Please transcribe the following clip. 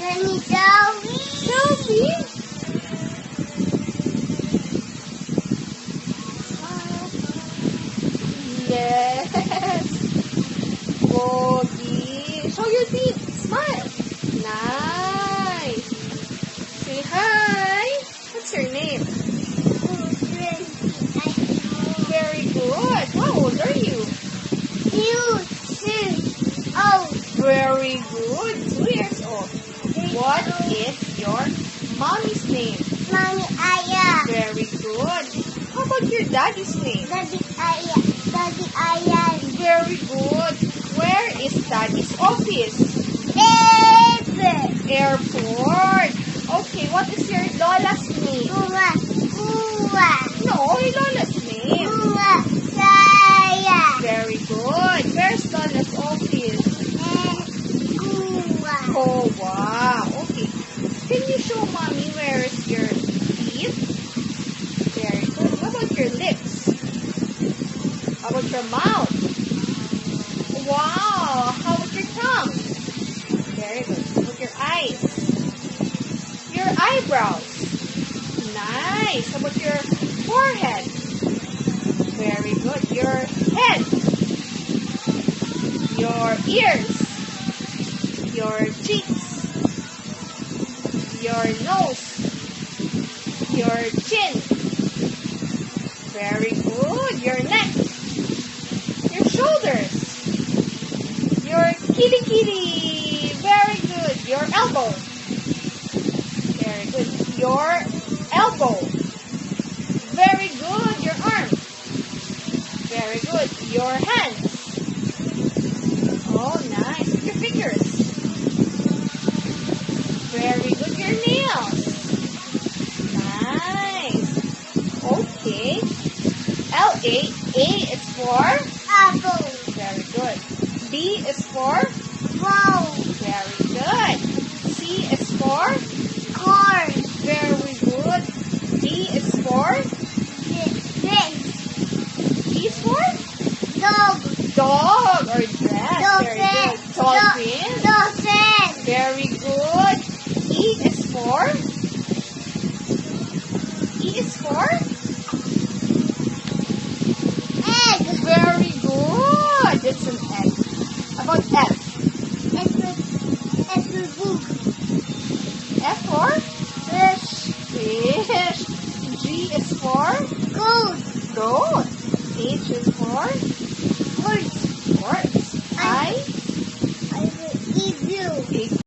Let me tell me. Tell me. Yes. Pogi. Show your teeth. Smile. Nice. Say hi. What's your name? Very good. How old are you? Very good. 2 years old. What is your mommy's name? Mommy Aya. Very good. How about your daddy's name? Daddy Aya. Daddy Aya. Very good. Where is daddy's office? Airport. Okay, what is your lola's name? Uma. Uma. No, your lola's name. Uma. Saya. Very good. Where's lola's office? Uma. Oh, wow. Okay. Can you show mommy where is your teeth? Very good. How about your lips? How about your mouth? Wow. How about your tongue? Very good. How about your eyes? Your eyebrows. Nice. How about your forehead? Very good. Your head. Your ears. Your cheeks. Your nose. Your chin. Very good. Your neck. Your shoulders. Your kitty kitty. Very good. Your elbow. Very good. Your elbow. Very good. Your arm. Very good. Your hands. Oh, nice. Your fingers. Very good. Your nails. Nice. Okay. L-A. A is for? Apple. Very good. B is for? Bowl. Very good. C is for? Corn. Very good. D is for? Fish. D is for? Dog. Dog or dress. Very good. Dolphin. Dolphin. Very good. E is for? E is for? Egg. Very good. It's an egg. How about F? Apple book. F for? Fish. Fish. G is for? Goat. Goat. H is for? Horse. Horse. I? I will eat you.